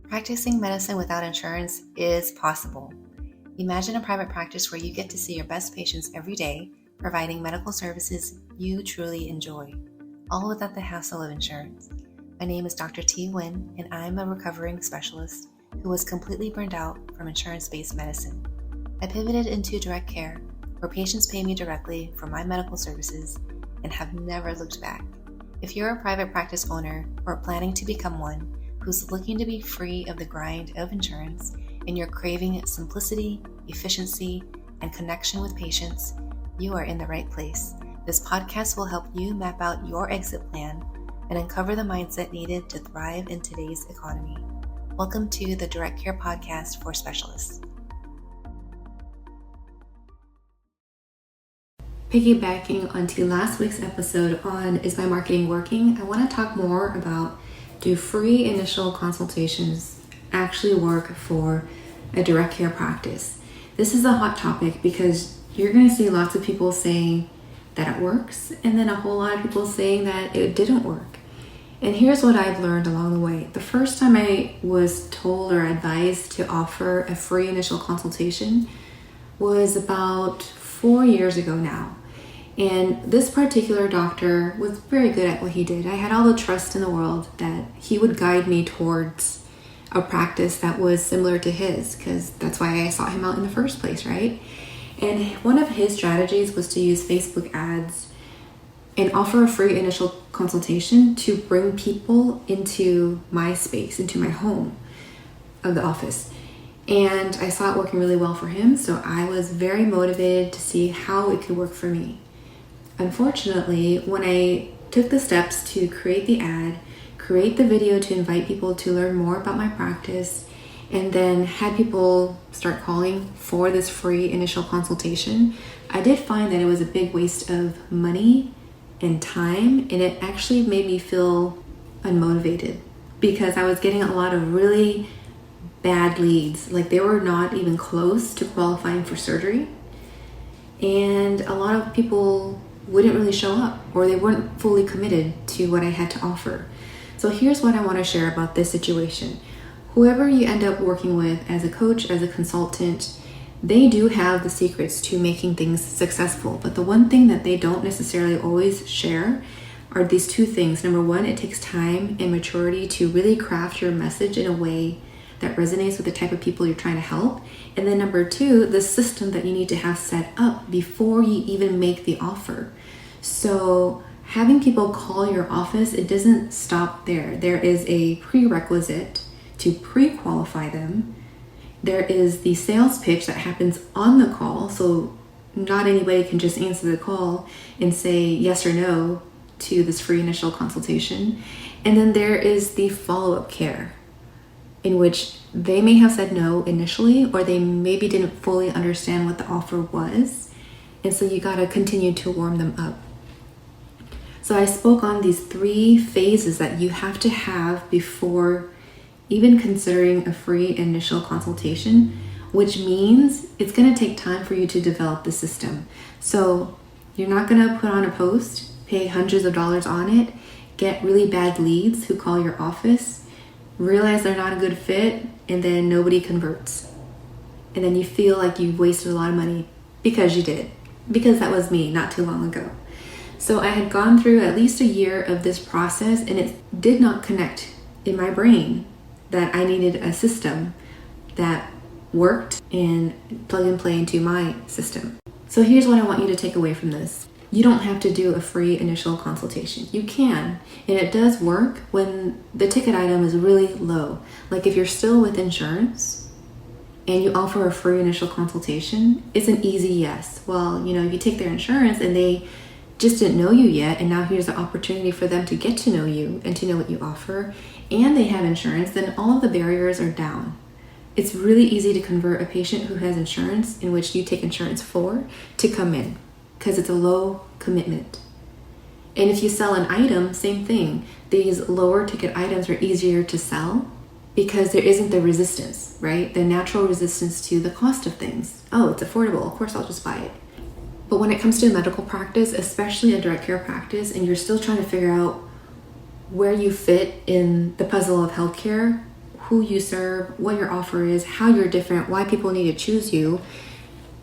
Practicing medicine without insurance is possible. Imagine a private practice where you get to see your best patients every day, providing medical services you truly enjoy, all without the hassle of insurance. My name is Dr. T. Nguyen, and I'm a recovering specialist who was completely burned out from insurance-based medicine. I pivoted into direct care, where patients pay me directly for my medical services and have never looked back. If you're a private practice owner or planning to become one who's looking to be free of the grind of insurance and you're craving simplicity, efficiency, and connection with patients, you are in the right place. This podcast will help you map out your exit plan and uncover the mindset needed to thrive in today's economy. Welcome to the Direct Care Podcast for Specialists. Piggybacking onto last week's episode on Is My Marketing Working? I want to talk more about, do free initial consultations actually work for a direct care practice? This is a hot topic because you're going to see lots of people saying that it works and then a whole lot of people saying that it didn't work. And here's what I've learned along the way. The first time I was told or advised to offer a free initial consultation was about 4 years ago now. And this particular doctor was very good at what he did. I had all the trust in the world that he would guide me towards a practice that was similar to his, because that's why I sought him out in the first place, right? And one of his strategies was to use Facebook ads and offer a free initial consultation to bring people into my space, into my home of the office. And I saw it working really well for him, so I was very motivated to see how it could work for me. Unfortunately, when I took the steps to create the ad, create the video to invite people to learn more about my practice, and then had people start calling for this free initial consultation, I did find that it was a big waste of money and time, and it actually made me feel unmotivated because I was getting a lot of really bad leads. Like, they were not even close to qualifying for surgery, and a lot of people wouldn't really show up, or they weren't fully committed to what I had to offer. So here's what I want to share about this situation. Whoever you end up working with as a coach, as a consultant, they do have the secrets to making things successful. But the one thing that they don't necessarily always share are these two things. Number one, it takes time and maturity to really craft your message in a way that resonates with the type of people you're trying to help. And then number two, the system that you need to have set up before you even make the offer. So having people call your office, it doesn't stop there. There is a prerequisite to pre-qualify them. There is the sales pitch that happens on the call. So not anybody can just answer the call and say yes or no to this free initial consultation. And then there is the follow-up care, in which they may have said no initially, or they maybe didn't fully understand what the offer was. And so you gotta continue to warm them up. So I spoke on these 3 phases that you have to have before even considering a free initial consultation, which means it's gonna take time for you to develop the system. So you're not gonna put on a post, pay hundreds of dollars on it, get really bad leads who call your office, realize they're not a good fit, and then nobody converts. And then you feel like you've wasted a lot of money because you did. Because that was me not too long ago. So I had gone through at least a year of this process, and it did not connect in my brain that I needed a system that worked and plug and play into my system. So here's what I want you to take away from this. You don't have to do a free initial consultation. You can, and it does work when the ticket item is really low. Like if you're still with insurance and you offer a free initial consultation, it's an easy yes. Well, if you take their insurance and they just didn't know you yet, and now here's the opportunity for them to get to know you and to know what you offer, and they have insurance, then all of the barriers are down. It's really easy to convert a patient who has insurance, in which you take insurance for, to come in, because it's a low commitment. And if you sell an item, same thing. These lower ticket items are easier to sell because there isn't the resistance, right? The natural resistance to the cost of things. Oh, it's affordable, of course I'll just buy it. But when it comes to a medical practice, especially a direct care practice, and you're still trying to figure out where you fit in the puzzle of healthcare, who you serve, what your offer is, how you're different, why people need to choose you,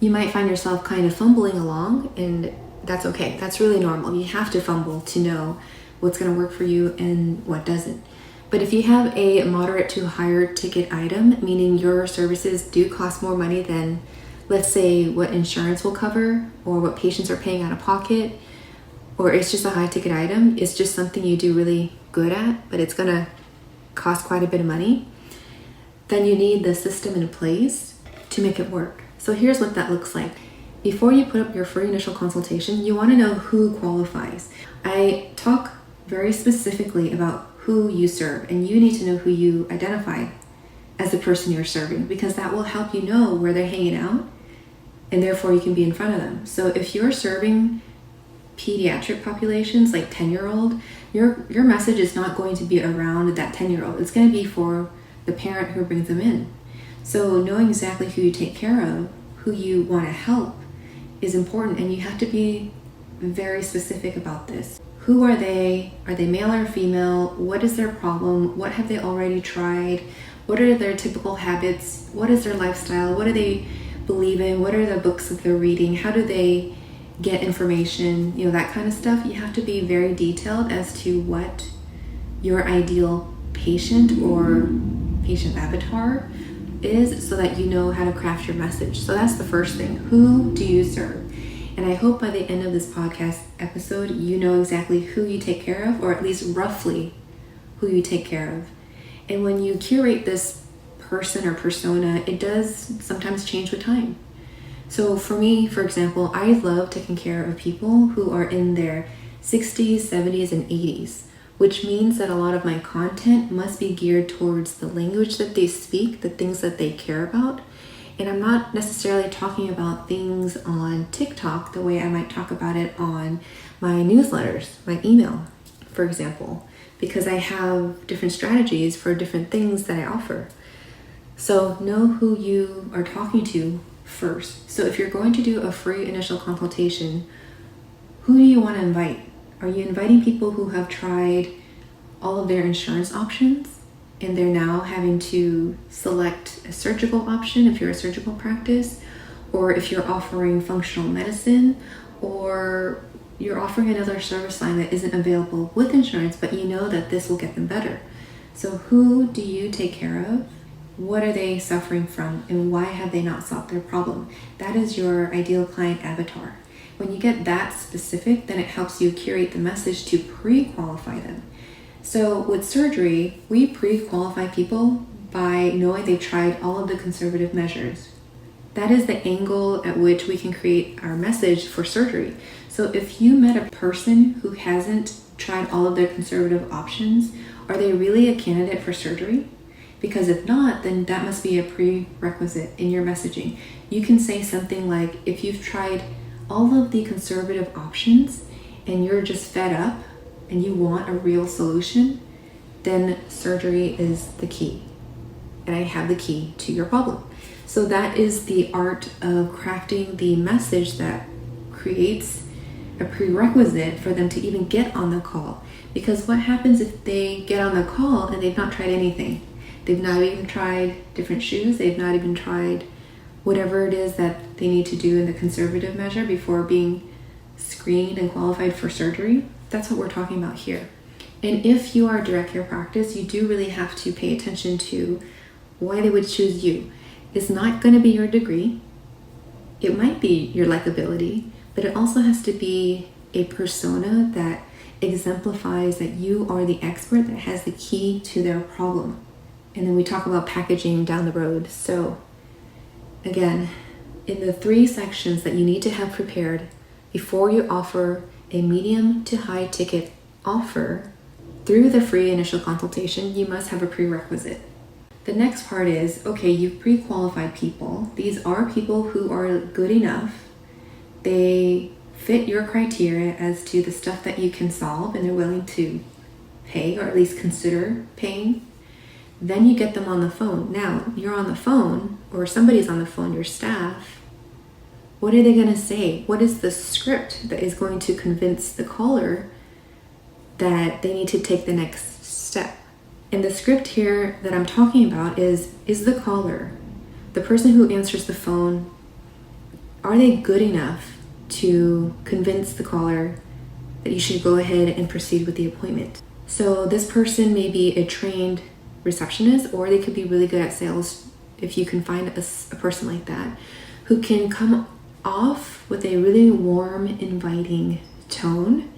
you might find yourself kind of fumbling along, and that's okay. That's really normal. You have to fumble to know what's going to work for you and what doesn't. But if you have a moderate to higher ticket item, meaning your services do cost more money than, let's say, what insurance will cover or what patients are paying out of pocket, or it's just a high ticket item, it's just something you do really good at, but it's going to cost quite a bit of money, then you need the system in place to make it work. So here's what that looks like. Before you put up your free initial consultation, you want to know who qualifies. I talk very specifically about who you serve, and you need to know who you identify as the person you're serving, because that will help you know where they're hanging out, and therefore you can be in front of them. So if you're serving pediatric populations like 10-year-old, your message is not going to be around that 10-year-old. It's going to be for the parent who brings them in. So knowing exactly who you take care of, who you want to help, is important, and you have to be very specific about this. Who are they? Are they male or female? What is their problem? What have they already tried? What are their typical habits? What is their lifestyle? What do they believe in? What are the books that they're reading? How do they get information? That kind of stuff. You have to be very detailed as to what your ideal patient or patient avatar is, so that you know how to craft your message. So that's the first thing. Who do you serve? And I hope by the end of this podcast episode, you know exactly who you take care of, or at least roughly who you take care of. And when you curate this person or persona, it does sometimes change with time. So for me, for example, I love taking care of people who are in their 60s, 70s, and 80s, which means that a lot of my content must be geared towards the language that they speak, the things that they care about. And I'm not necessarily talking about things on TikTok the way I might talk about it on my newsletters, my email, for example, because I have different strategies for different things that I offer. So know who you are talking to first. So if you're going to do a free initial consultation, who do you want to invite? Are you inviting people who have tried all of their insurance options and they're now having to select a surgical option if you're a surgical practice, or if you're offering functional medicine, or you're offering another service line that isn't available with insurance, but you know that this will get them better? So who do you take care of? What are they suffering from, and why have they not solved their problem? That is your ideal client avatar. When you get that specific, then it helps you curate the message to pre-qualify them. So with surgery, we pre-qualify people by knowing they've tried all of the conservative measures. That is the angle at which we can create our message for surgery. So if you met a person who hasn't tried all of their conservative options, are they really a candidate for surgery? Because if not, then that must be a prerequisite in your messaging. You can say something like, if you've tried all of the conservative options and you're just fed up and you want a real solution, then surgery is the key. And I have the key to your problem. So that is the art of crafting the message that creates a prerequisite for them to even get on the call. Because what happens if they get on the call and they've not tried anything? They've not even tried different shoes. They've not even tried whatever it is that they need to do in the conservative measure before being screened and qualified for surgery. That's what we're talking about here. And if you are a direct care practice, you do really have to pay attention to why they would choose you. It's not going to be your degree. It might be your likability, but it also has to be a persona that exemplifies that you are the expert that has the key to their problem. And then we talk about packaging down the road. So again, in the 3 sections that you need to have prepared before you offer a medium to high ticket offer through the free initial consultation, you must have a prerequisite. The next part is, okay, you've pre-qualified people. These are people who are good enough. They fit your criteria as to the stuff that you can solve and they're willing to pay, or at least consider paying. Then you get them on the phone. Now, you're on the phone, or somebody's on the phone, your staff. What are they going to say? What is the script that is going to convince the caller that they need to take the next step? And the script here that I'm talking about is the caller, the person who answers the phone, are they good enough to convince the caller that you should go ahead and proceed with the appointment? So this person may be a trained receptionist, or they could be really good at sales if you can find a person like that, who can come off with a really warm, inviting tone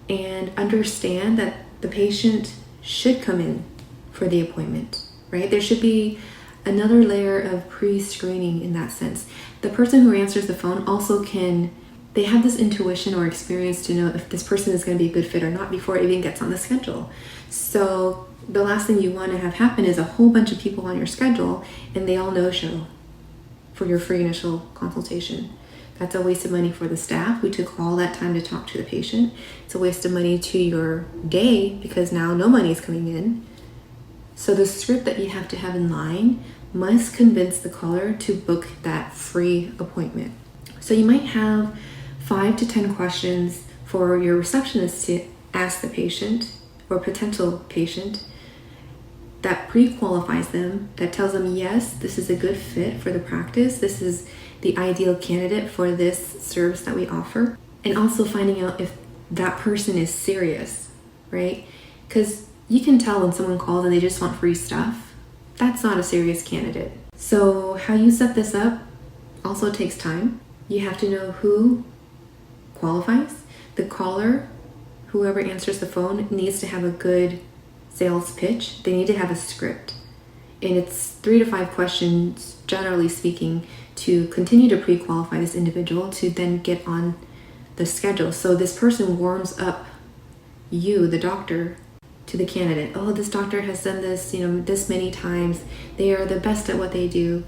and understand that the patient should come in for the appointment, right? There should be another layer of pre-screening in that sense. The person who answers the phone also they have this intuition or experience to know if this person is going to be a good fit or not before it even gets on the schedule. So the last thing you want to have happen is a whole bunch of people on your schedule and they all no-show for your free initial consultation. That's a waste of money for the staff who took all that time to talk to the patient. It's a waste of money to your day because now no money is coming in. So the script that you have to have in line must convince the caller to book that free appointment. So you might have 5 to 10 questions for your receptionist to ask the patient or potential patient that pre-qualifies them, that tells them, yes, this is a good fit for the practice. This is the ideal candidate for this service that we offer. And also finding out if that person is serious, right? Because you can tell when someone calls and they just want free stuff. That's not a serious candidate. So how you set this up also takes time. You have to know who qualifies. The caller, whoever answers the phone, needs to have a good sales pitch. They need to have a script. And it's 3 to 5 questions, generally speaking, to continue to pre-qualify this individual to then get on the schedule. So this person warms up you, the doctor, to the candidate. Oh, this doctor has done this, this many times. They are the best at what they do.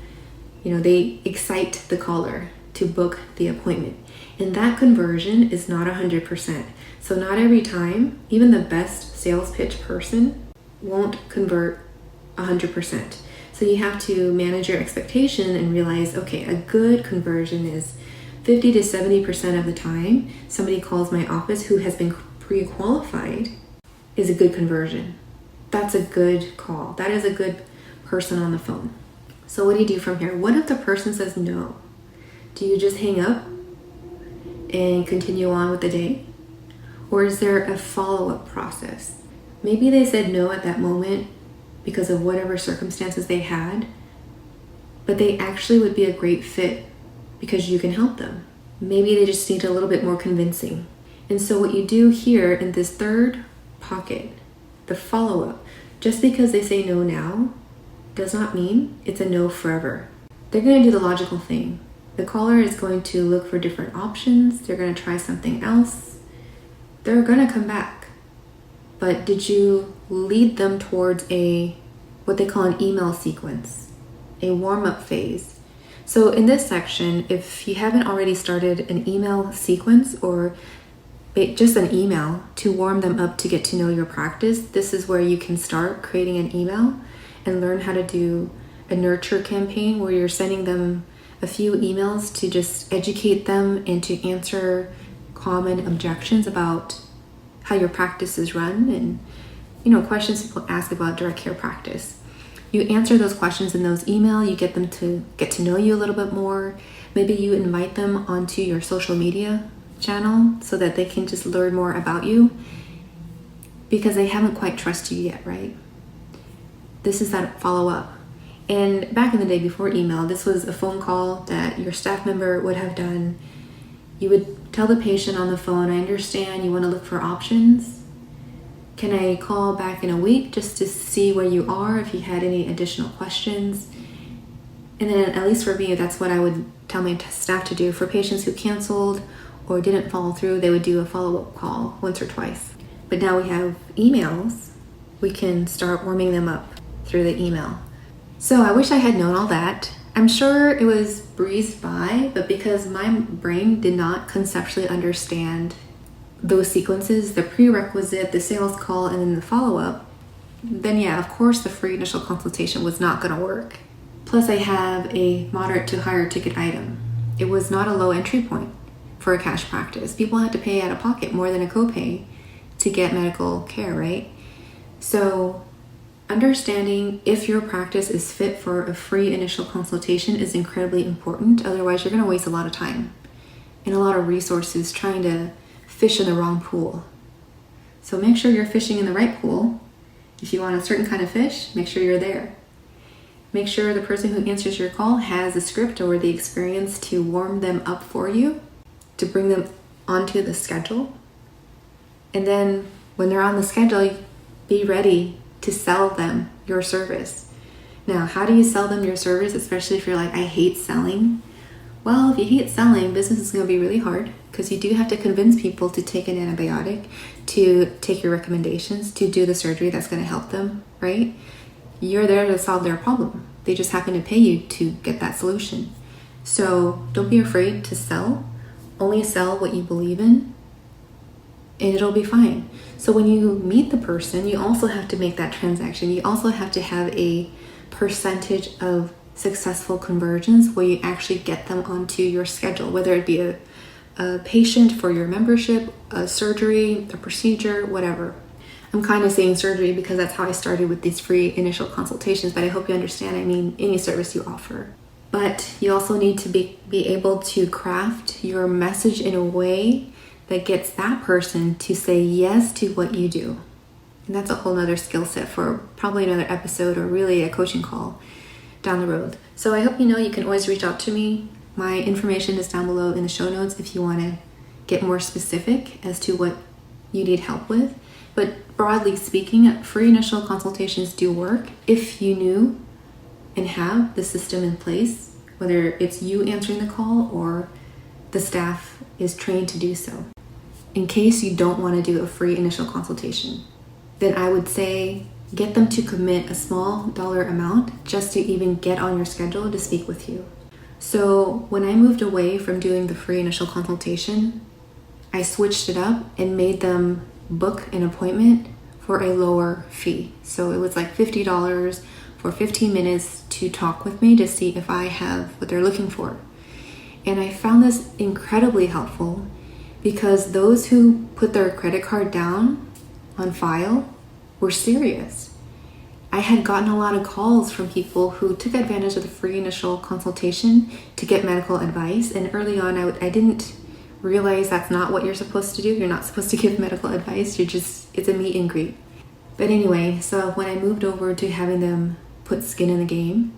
They excite the caller to book the appointment. And that conversion is not 100%. So not every time, even the best sales pitch person won't convert 100%. So you have to manage your expectation and realize, okay, a good conversion is 50 to 70% of the time somebody calls my office who has been pre-qualified is a good conversion. That's a good call. That is a good person on the phone. So what do you do from here? What if the person says no? Do you just hang up and continue on with the day? Or is there a follow-up process? Maybe they said no at that moment because of whatever circumstances they had, but they actually would be a great fit because you can help them. Maybe they just need a little bit more convincing. And so what you do here in this third pocket, the follow-up, just because they say no now does not mean it's a no forever. They're going to do the logical thing. The caller is going to look for different options. They're going to try something else. They're going to come back. But did you lead them towards what they call an email sequence, a warm-up phase? So in this section, if you haven't already started an email sequence or just an email to warm them up to get to know your practice, this is where you can start creating an email and learn how to do a nurture campaign where you're sending them a few emails to just educate them and to answer common objections about how your practice is run and questions people ask about direct care practice. You answer those questions in those emails. You get them to get to know you a little bit more. Maybe you invite them onto your social media channel so that they can just learn more about you because they haven't quite trusted you yet, right? This is that follow-up. And back in the day before email, this was a phone call that your staff member would have done. You would tell the patient on the phone, I understand you want to look for options. Can I call back in a week just to see where you are, if you had any additional questions? And then at least for me, that's what I would tell my staff to do. For patients who canceled or didn't follow through, they would do a follow-up call once or twice. But now we have emails. We can start warming them up through the email. So I wish I had known all that. I'm sure it was breezed by, but because my brain did not conceptually understand those sequences, the prerequisite, the sales call, and then the follow-up, then yeah, of course the free initial consultation was not going to work. Plus I have a moderate to higher ticket item. It was not a low entry point for a cash practice. People had to pay out of pocket more than a copay to get medical care, right? So Understanding if your practice is fit for a free initial consultation is incredibly important. Otherwise, you're going to waste a lot of time and a lot of resources trying to fish in the wrong pool. So make sure you're fishing in the right pool. If you want a certain kind of fish, make sure you're there. Make sure the person who answers your call has the script or the experience to warm them up for you, to bring them onto the schedule. And then when they're on the schedule, be ready to sell them your service. Now, how do you sell them your service, especially if you're like, I hate selling? Well, if you hate selling, business is going to be really hard because you do have to convince people to take an antibiotic, to take your recommendations, to do the surgery that's going to help them, right? You're there to solve their problem. They just happen to pay you to get that solution. So don't be afraid to sell. Only sell what you believe in, and it'll be fine. So when you meet the person, you also have to make that transaction. You also have to have a percentage of successful conversions where you actually get them onto your schedule, whether it be a patient for your membership, a surgery, a procedure, whatever. I'm kind of saying surgery because that's how I started with these free initial consultations, but I hope you understand, I mean any service you offer. But you also need to be able to craft your message in a way that gets that person to say yes to what you do. And that's a whole nother skill set for probably another episode or really a coaching call down the road. So I hope you know you can always reach out to me. My information is down below in the show notes if you want to get more specific as to what you need help with. But broadly speaking, free initial consultations do work if you knew and have the system in place, whether it's you answering the call or the staff is trained to do so. In case you don't want to do a free initial consultation, then I would say get them to commit a small dollar amount just to even get on your schedule to speak with you. So when I moved away from doing the free initial consultation, I switched it up and made them book an appointment for a lower fee. So it was like $50 for 15 minutes to talk with me to see if I have what they're looking for. And I found this incredibly helpful because those who put their credit card down on file were serious. I had gotten a lot of calls from people who took advantage of the free initial consultation to get medical advice. And early on, I didn't realize that's not what you're supposed to do. You're not supposed to give medical advice. It's a meet and greet. But anyway, so when I moved over to having them put skin in the game,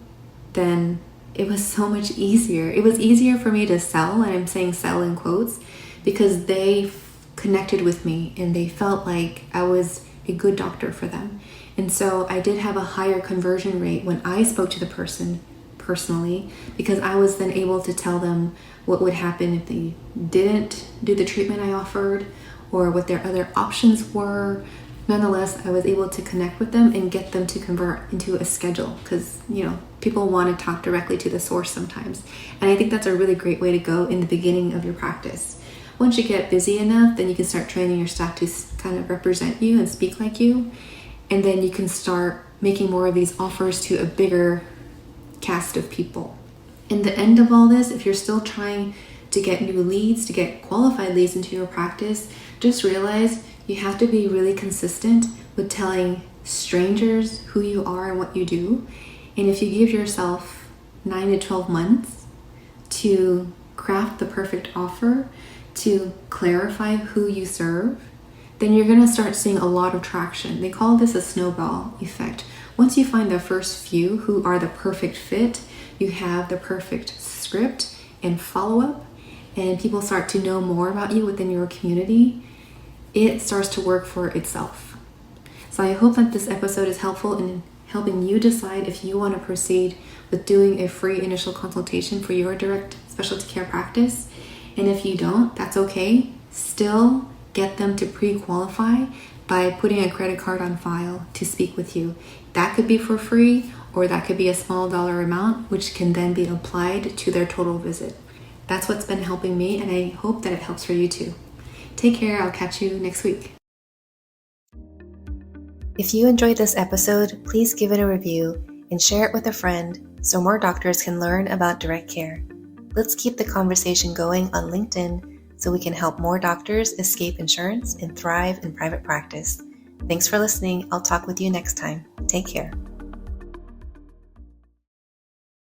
then it was so much easier. It was easier for me to sell, and I'm saying sell in quotes, because they connected with me and they felt like I was a good doctor for them. And so I did have a higher conversion rate when I spoke to the person personally, because I was then able to tell them what would happen if they didn't do the treatment I offered or what their other options were. Nonetheless, I was able to connect with them and get them to convert into a schedule because, people want to talk directly to the source sometimes. And I think that's a really great way to go in the beginning of your practice. Once you get busy enough, then you can start training your staff to kind of represent you and speak like you. And then you can start making more of these offers to a bigger cast of people. In the end of all this, if you're still trying to get new leads, to get qualified leads into your practice, just realize you have to be really consistent with telling strangers who you are and what you do. And if you give yourself 9 to 12 months to craft the perfect offer, to clarify who you serve, then you're going to start seeing a lot of traction. They call this a snowball effect. Once you find the first few who are the perfect fit, you have the perfect script and follow-up, and people start to know more about you within your community, it starts to work for itself. So I hope that this episode is helpful in helping you decide if you want to proceed with doing a free initial consultation for your direct specialty care practice. And if you don't, that's okay. Still get them to pre-qualify by putting a credit card on file to speak with you. That could be for free, or that could be a small dollar amount, which can then be applied to their total visit. That's what's been helping me, and I hope that it helps for you too. Take care. I'll catch you next week. If you enjoyed this episode, please give it a review and share it with a friend so more doctors can learn about direct care. Let's keep the conversation going on LinkedIn so we can help more doctors escape insurance and thrive in private practice. Thanks for listening. I'll talk with you next time. Take care.